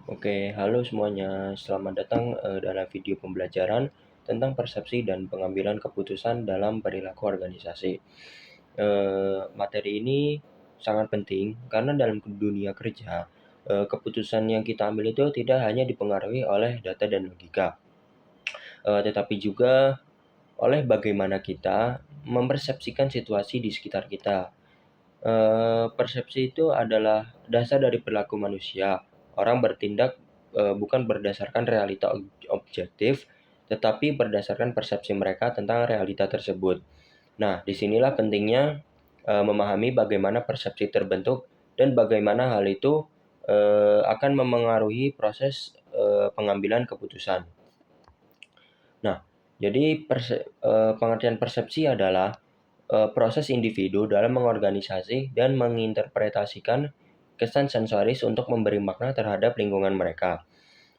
Oke, halo semuanya. Selamat datang dalam video pembelajaran tentang persepsi dan pengambilan keputusan dalam perilaku organisasi. Materi ini sangat penting karena dalam dunia kerja, keputusan yang kita ambil itu tidak hanya dipengaruhi oleh data dan logika, tetapi juga oleh bagaimana kita mempersepsikan situasi di sekitar kita. Persepsi itu adalah dasar dari perilaku manusia. Orang bertindak bukan berdasarkan realita objektif, tetapi berdasarkan persepsi mereka tentang realita tersebut. Nah, disinilah pentingnya memahami bagaimana persepsi terbentuk dan bagaimana hal itu akan memengaruhi proses pengambilan keputusan. Nah, jadi pengertian persepsi adalah proses individu dalam mengorganisasi dan menginterpretasikan kesan sensoris untuk memberi makna terhadap lingkungan mereka.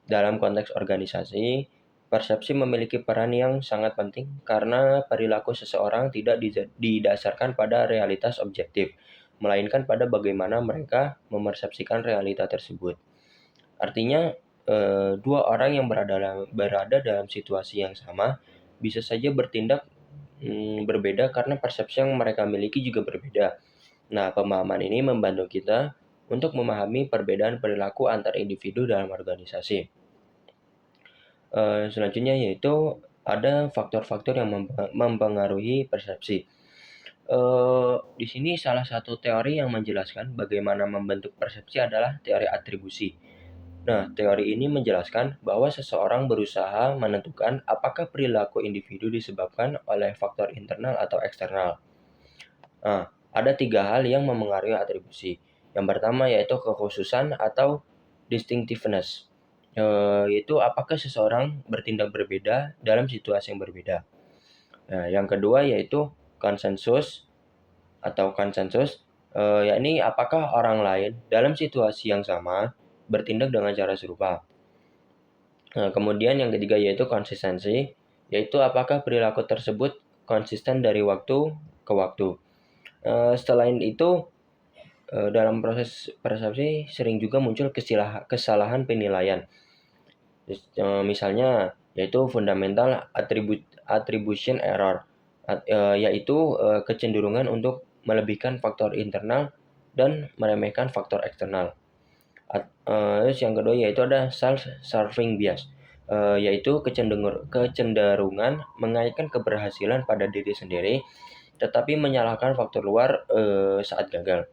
Dalam konteks organisasi, persepsi memiliki peran yang sangat penting karena perilaku seseorang tidak didasarkan pada realitas objektif, melainkan pada bagaimana mereka memersepsikan realita tersebut. Artinya, dua orang yang berada dalam situasi yang sama bisa saja bertindak berbeda karena persepsi yang mereka miliki juga berbeda. Nah, pemahaman ini membantu kita untuk memahami perbedaan perilaku antar individu dalam organisasi. Selanjutnya yaitu ada faktor-faktor yang mempengaruhi persepsi. Di sini salah satu teori yang menjelaskan bagaimana membentuk persepsi adalah teori atribusi. Nah, teori ini menjelaskan bahwa seseorang berusaha menentukan apakah perilaku individu disebabkan oleh faktor internal atau eksternal. Nah, ada tiga hal yang memengaruhi atribusi. Yang pertama yaitu kekhususan atau distinctiveness, yaitu apakah seseorang bertindak berbeda dalam situasi yang berbeda. Nah, yang kedua yaitu konsensus atau konsensus, yakni apakah orang lain dalam situasi yang sama bertindak dengan cara serupa. Nah, kemudian yang ketiga yaitu konsistensi, yaitu apakah perilaku tersebut konsisten dari waktu ke waktu. Selain itu, dalam proses persepsi sering juga muncul kesalahan penilaian. Misalnya yaitu fundamental attribution error, yaitu kecenderungan untuk melebihkan faktor internal dan meremehkan faktor eksternal. Terus yang kedua yaitu ada self-serving bias, yaitu kecenderungan mengaitkan keberhasilan pada diri sendiri, tetapi menyalahkan faktor luar saat gagal.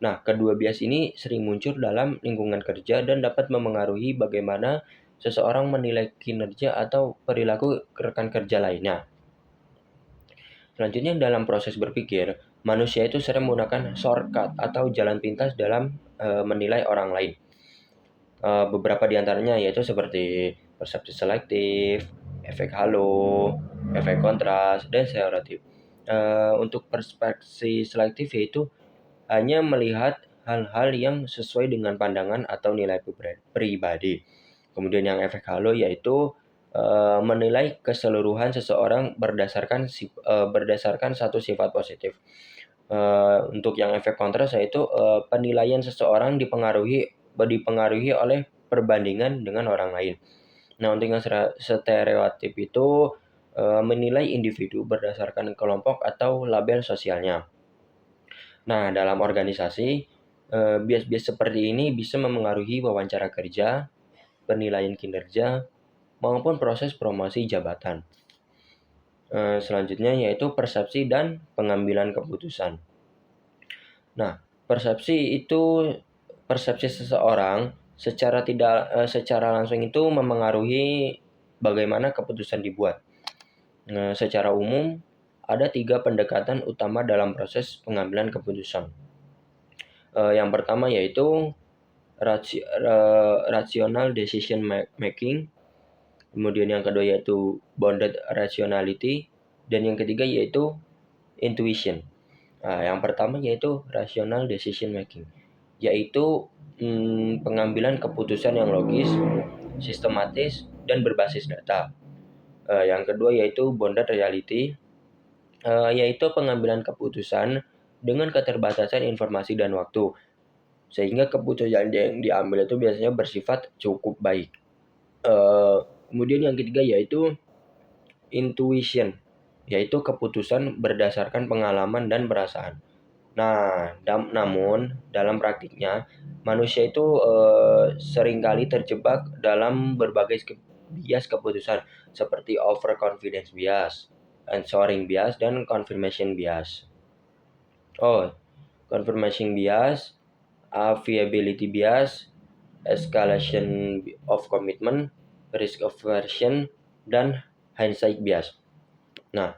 Nah, kedua bias ini sering muncul dalam lingkungan kerja dan dapat memengaruhi bagaimana seseorang menilai kinerja atau perilaku rekan kerja lainnya. Selanjutnya dalam proses berpikir, manusia itu sering menggunakan shortcut atau jalan pintas dalam menilai orang lain. Beberapa di antaranya yaitu seperti persepsi selektif, efek halo, efek kontras, dan stereotip. Untuk perspektif selektif yaitu hanya melihat hal-hal yang sesuai dengan pandangan atau nilai pribadi. Kemudian yang efek halo yaitu menilai keseluruhan seseorang berdasarkan satu sifat positif. Untuk yang efek kontras yaitu penilaian seseorang dipengaruhi oleh perbandingan dengan orang lain. Nah, untuk yang stereotip itu menilai individu berdasarkan kelompok atau label sosialnya. Nah, dalam organisasi, bias-bias seperti ini bisa memengaruhi wawancara kerja, penilaian kinerja, maupun proses promosi jabatan. Selanjutnya yaitu persepsi dan pengambilan keputusan. Nah, persepsi seseorang secara langsung itu memengaruhi bagaimana keputusan dibuat. Secara umum, ada 3 pendekatan utama dalam proses pengambilan keputusan. Yang pertama yaitu rational decision making, kemudian yang kedua yaitu bounded rationality, dan yang ketiga yaitu intuition. Nah, yang pertama yaitu rational decision making, yaitu pengambilan keputusan yang logis, sistematis, dan berbasis data. Yang kedua yaitu bounded reality, yaitu pengambilan keputusan dengan keterbatasan informasi dan waktu. sehingga keputusan yang diambil itu biasanya bersifat cukup baik. Kemudian yang ketiga yaitu intuition, yaitu keputusan berdasarkan pengalaman dan perasaan. Nah, namun dalam praktiknya manusia itu seringkali terjebak dalam berbagai bias keputusan seperti overconfidence bias, answering bias, dan confirmation bias. Confirmation bias, availability bias, escalation of commitment, risk aversion, dan hindsight bias. Nah,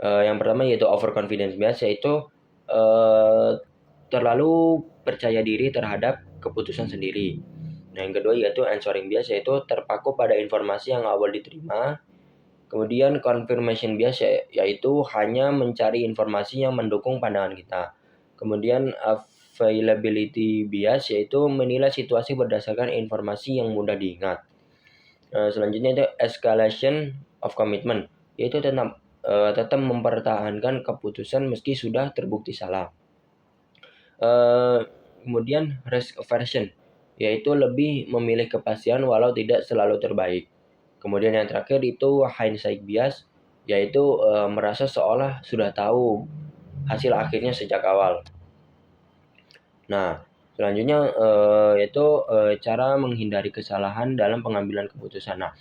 yang pertama yaitu overconfidence bias, yaitu terlalu percaya diri terhadap keputusan sendiri. Nah, yang kedua yaitu answering bias, yaitu terpaku pada informasi yang awal diterima. Kemudian confirmation bias yaitu hanya mencari informasi yang mendukung pandangan kita. Kemudian availability bias yaitu menilai situasi berdasarkan informasi yang mudah diingat. Selanjutnya itu escalation of commitment, yaitu tetap mempertahankan keputusan meski sudah terbukti salah. Kemudian risk aversion, yaitu lebih memilih kepastian walau tidak selalu terbaik. Kemudian yang terakhir itu hindsight bias, yaitu merasa seolah sudah tahu hasil akhirnya sejak awal. Nah, selanjutnya yaitu cara menghindari kesalahan dalam pengambilan keputusan. Nah,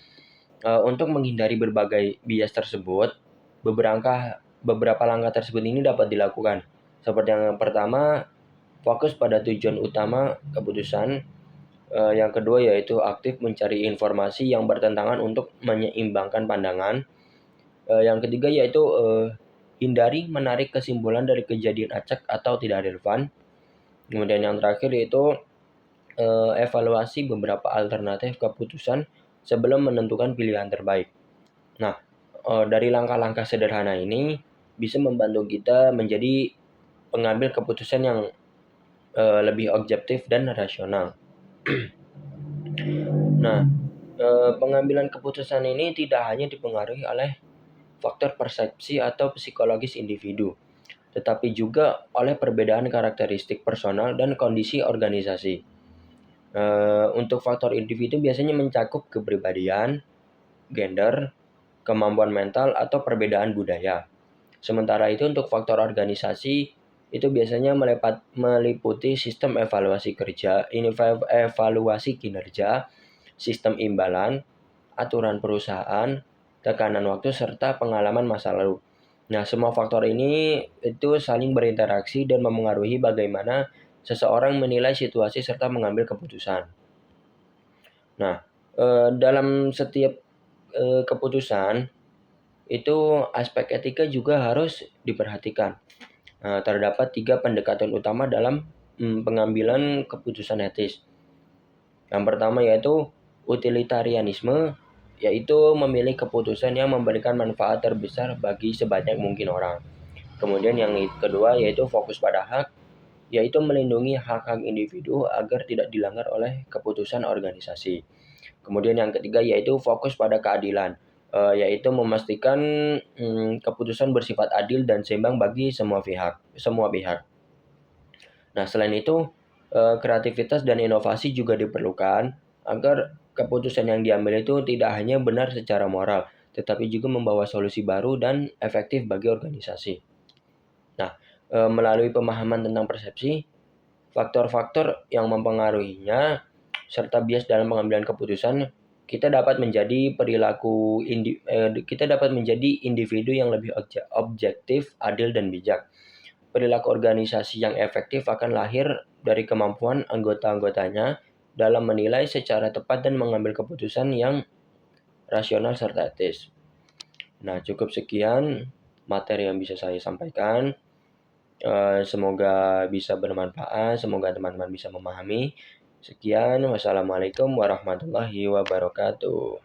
untuk menghindari berbagai bias tersebut, beberapa langkah tersebut ini dapat dilakukan. Seperti yang pertama, fokus pada tujuan utama keputusan. Yang kedua yaitu aktif mencari informasi yang bertentangan untuk menyeimbangkan pandangan. Yang ketiga yaitu hindari menarik kesimpulan dari kejadian acak atau tidak relevan. Kemudian yang terakhir yaitu evaluasi beberapa alternatif keputusan sebelum menentukan pilihan terbaik. Nah, dari langkah-langkah sederhana ini bisa membantu kita menjadi pengambil keputusan yang lebih objektif dan rasional. Nah, pengambilan keputusan ini tidak hanya dipengaruhi oleh faktor persepsi atau psikologis individu, tetapi juga oleh perbedaan karakteristik personal dan kondisi organisasi. Untuk faktor individu biasanya mencakup kepribadian, gender, kemampuan mental, atau perbedaan budaya. Sementara itu untuk faktor organisasi itu biasanya meliputi sistem evaluasi kerja, evaluasi kinerja, sistem imbalan, aturan perusahaan, tekanan waktu, serta pengalaman masa lalu. Nah, semua faktor ini itu saling berinteraksi dan memengaruhi bagaimana seseorang menilai situasi serta mengambil keputusan. Nah, dalam setiap keputusan itu aspek etika juga harus diperhatikan. Terdapat 3 pendekatan utama dalam pengambilan keputusan etis. Yang pertama yaitu utilitarianisme, yaitu memilih keputusan yang memberikan manfaat terbesar bagi sebanyak mungkin orang. Kemudian yang kedua yaitu fokus pada hak, yaitu melindungi hak-hak individu agar tidak dilanggar oleh keputusan organisasi. Kemudian yang ketiga yaitu fokus pada keadilan, yaitu memastikan keputusan bersifat adil dan seimbang bagi semua pihak. Nah, selain itu, kreativitas dan inovasi juga diperlukan agar keputusan yang diambil itu tidak hanya benar secara moral, tetapi juga membawa solusi baru dan efektif bagi organisasi. Nah, melalui pemahaman tentang persepsi, faktor-faktor yang mempengaruhinya, serta bias dalam pengambilan keputusan, kita dapat menjadi individu yang lebih objektif, adil, dan bijak. Perilaku organisasi yang efektif akan lahir dari kemampuan anggota-anggotanya dalam menilai secara tepat dan mengambil keputusan yang rasional serta etis. Nah, cukup sekian materi yang bisa saya sampaikan. Semoga bisa bermanfaat, semoga teman-teman bisa memahami. Sekian, wassalamualaikum warahmatullahi wabarakatuh.